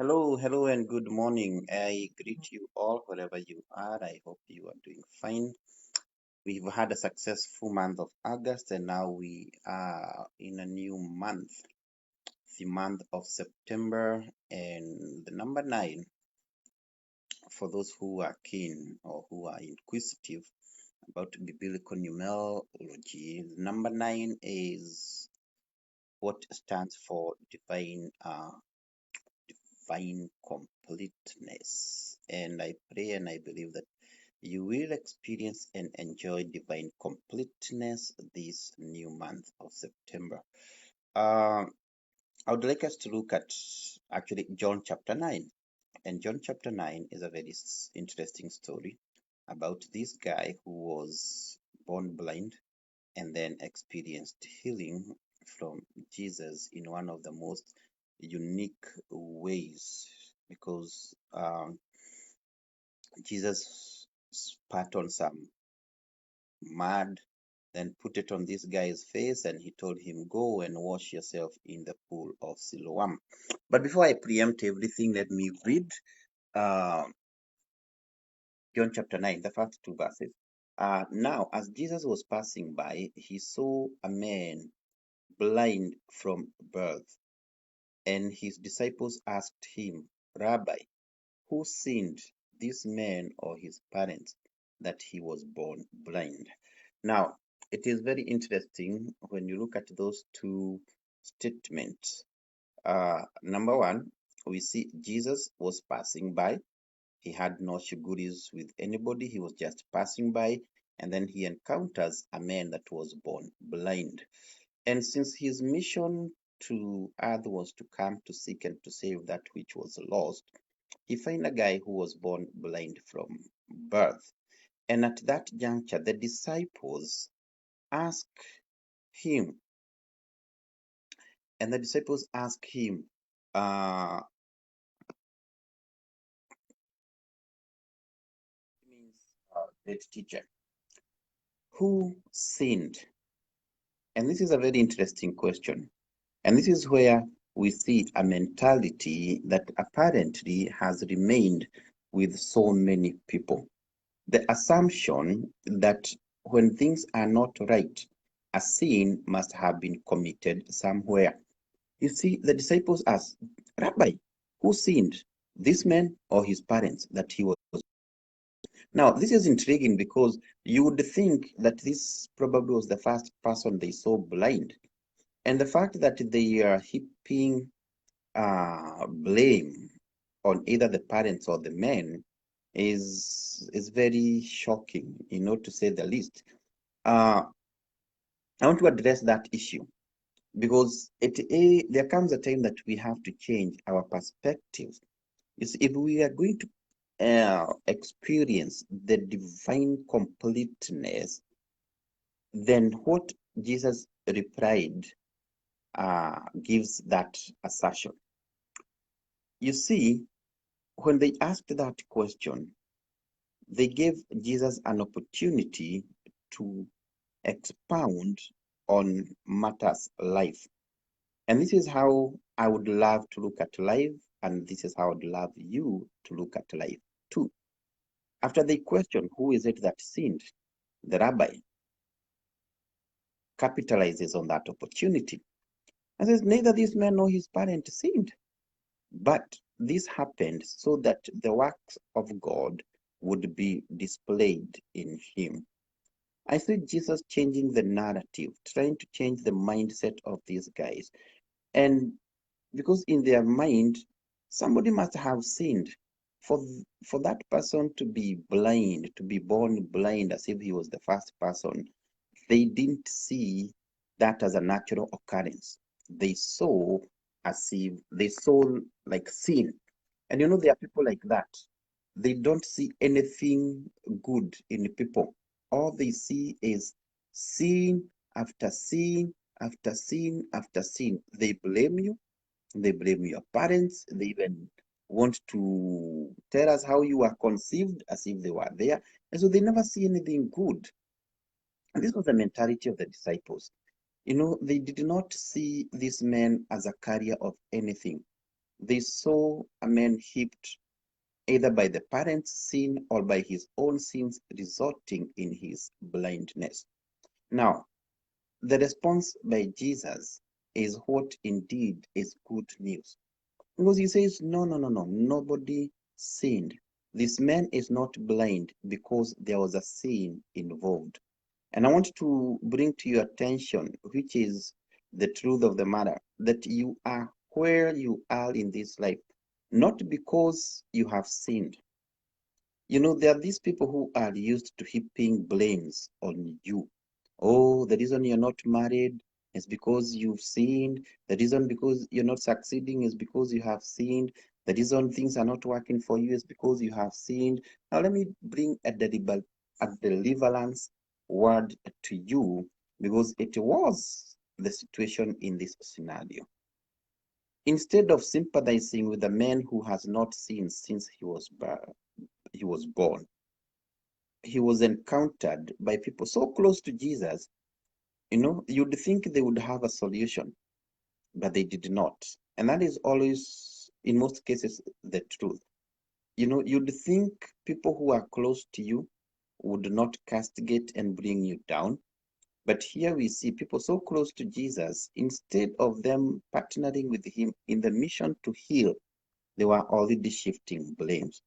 Hello, and good morning. I greet you all wherever you are. I hope you are doing fine. We've had a successful month of August, and now we are in a new month, the month of September, and the number nine. For those who are keen or who are inquisitive about biblical numerology, number nine is what stands for divine completeness. And I pray and I believe that you will experience and enjoy divine completeness this new month of September. Uh, I would like us to look at actually John chapter 9. And John chapter 9 is a very interesting story about this guy who was born blind and then experienced healing from Jesus in one of the most unique ways because Jesus spat on some mud, then put it on this guy's face, and he told him, "Go and wash yourself in the pool of Siloam." But before I preempt everything, let me read uh, John chapter 9, the first two verses. Now, as Jesus was passing by, he saw a man blind from birth, and his disciples asked him, "Rabbi, who sinned, this man or his parents, that he was born blind?" Now, it is very interesting when you look at those two statements. Number one, we see Jesus was passing by. He had no shuguris with anybody. He was just passing by. And then he encounters a man that was born blind. And since his mission to earth was to come to seek and to save that which was lost, he found a guy who was born blind from birth. And at that juncture, the disciples ask him, and the disciples ask him, uh, means great teacher, who sinned? And this is a very interesting question. And this is where we see a mentality that apparently has remained with so many people. The assumption that when things are not right, a sin must have been committed somewhere. You see, the disciples asked, "Rabbi, who sinned, this man or his parents, that he was?" Now, this is intriguing because you would think that this probably was the first person they saw blind. And the fact that they are heaping blame on either the parents or the men is very shocking, to say the least. I want to address that issue because there comes a time that we have to change our perspective. If we are going to experience the divine completeness, then what Jesus replied gives that assertion. You see, when they asked that question, they gave Jesus an opportunity to expound on matters life. And this is how I would love to look at life, and this is how I would love you to look at life too. After they question who is it that sinned, the rabbi capitalizes on that opportunity and says, "Neither this man nor his parents sinned, but this happened so that the works of God would be displayed in him." I see Jesus changing the narrative, trying to change the mindset of these guys. And because in their mind, somebody must have sinned. For that person to be blind, to be born blind as if he was the first person, they didn't see that as a natural occurrence. They saw like sin. And there are people like that. They don't see anything good in people. All they see is sin after sin after sin after sin. They blame you. They blame your parents. They even want to tell us how you were conceived as if they were there. And so they never see anything good. And this was the mentality of the disciples. They did not see this man as a carrier of anything. They saw a man heaped either by the parents' sin or by his own sins, resulting in his blindness. Now, the response by Jesus is what indeed is good news. Because he says, no, no, no, no, nobody sinned. This man is not blind because there was a sin involved. And I want to bring to your attention, which is the truth of the matter, that you are where you are in this life, not because you have sinned. You know, there are these people who are used to heaping blames on you. Oh, the reason you're not married is because you've sinned. The reason because you're not succeeding is because you have sinned. The reason things are not working for you is because you have sinned. Now, let me bring a deliverance word to you because it was the situation in this scenario. Instead of sympathizing with the man who has not sinned since he was born, he was encountered by people so close to Jesus, you'd think they would have a solution, but they did not. And that is always, in most cases, the truth. You'd think people who are close to you would not castigate and bring you down. But here we see people so close to Jesus, instead of them partnering with him in the mission to heal, they were already shifting blames.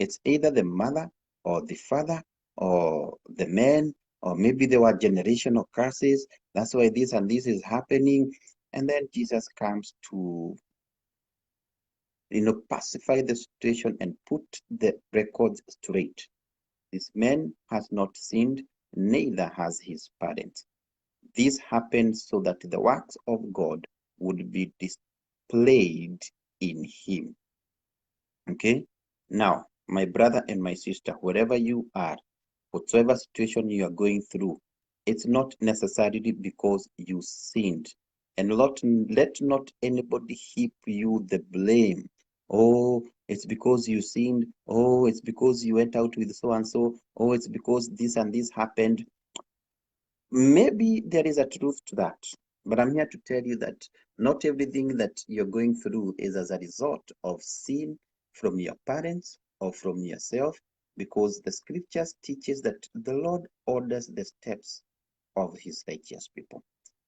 It's either the mother or the father or the man, or maybe there were generational curses. That's why this and this is happening. And then Jesus comes to, pacify the situation and put the records straight. This man has not sinned, neither has his parents. This happened so that the works of God would be displayed in him. Okay? Now, my brother and my sister, wherever you are, whatsoever situation you are going through, it's not necessarily because you sinned. And let not anybody heap you the blame. Oh, it's because you sinned. Oh, it's because you went out with so and so. Oh, it's because this and this happened. Maybe there is a truth to that, but I'm here to tell you that not everything that you're going through is as a result of sin from your parents or from yourself, because the scriptures teaches that the Lord orders the steps of his righteous people.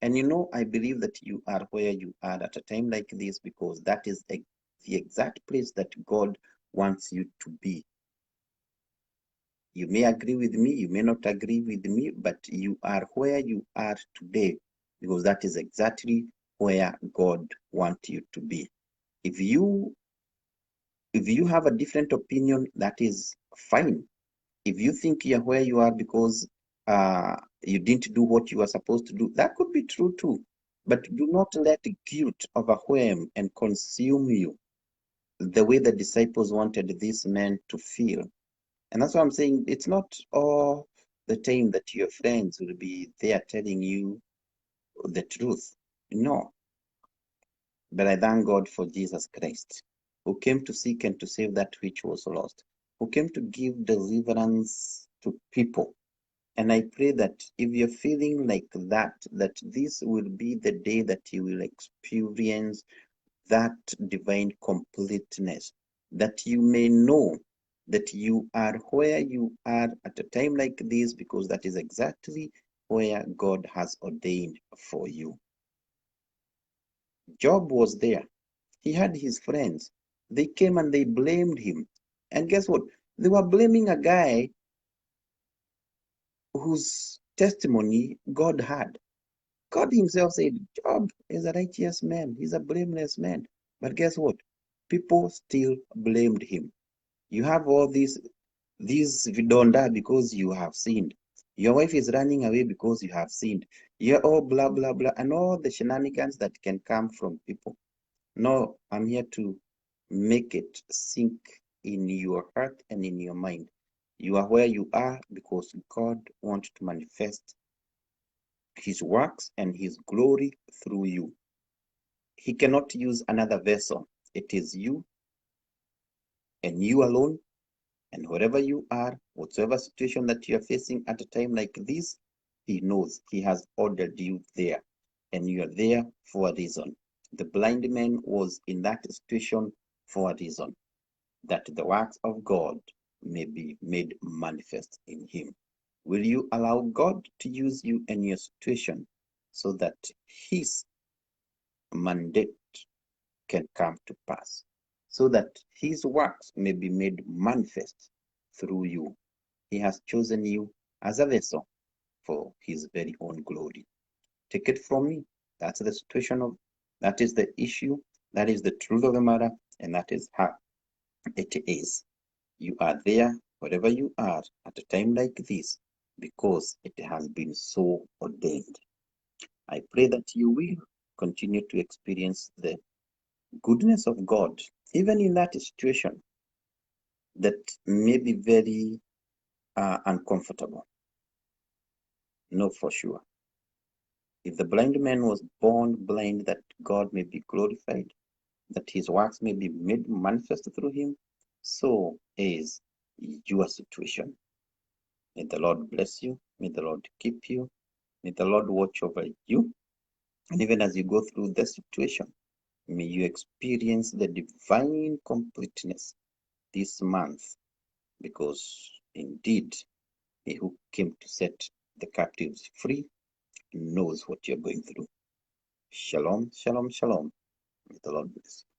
And I believe that you are where you are at a time like this because that is the exact place that God wants you to be. You may agree with me, you may not agree with me, but you are where you are today because that is exactly where God wants you to be. If you have a different opinion, that is fine. If you think you're where you are because you didn't do what you were supposed to do, that could be true too. But do not let guilt overwhelm and consume you the way the disciples wanted this man to feel. And that's why I'm saying it's not all the time that your friends will be there telling you the truth. No. But I thank God for Jesus Christ, who came to seek and to save that which was lost, who came to give deliverance to people. And I pray that if you're feeling like that this will be the day that you will experience that divine completeness, that you may know that you are where you are at a time like this because that is exactly where God has ordained for you. Job was there. He had his friends. They came and they blamed him. And guess what? They were blaming a guy whose testimony God had. God himself said, Job is a righteous man. He's a blameless man. But guess what? People still blamed him. You have all these vidonda because you have sinned. Your wife is running away because you have sinned. You're all blah, blah, blah, and all the shenanigans that can come from people. No, I'm here to make it sink in your heart and in your mind. You are where you are because God wants to manifest his works and his glory through you. He cannot use another vessel. It is you and you alone. And wherever you are, whatsoever situation that you are facing at a time like this, he knows he has ordered you there. And you are there for a reason. The blind man was in that situation for a reason, that the works of God may be made manifest in him. Will you allow God to use you in your situation so that his mandate can come to pass, so that his works may be made manifest through you? He has chosen you as a vessel for his very own glory. Take it from me. That's the situation of, that is the issue, that is the truth of the matter, and that is how it is. You are there, wherever you are, at a time like this, because it has been so ordained. I pray that you will continue to experience the goodness of God, even in that situation that may be very uncomfortable. Know for sure, if the blind man was born blind, that God may be glorified, that his works may be made manifest through him, so is your situation. May the Lord bless you. May the Lord keep you. May the Lord watch over you. And even as you go through the situation, may you experience the divine completeness this month, because indeed, he who came to set the captives free knows what you're going through. Shalom, shalom, shalom. May the Lord bless you.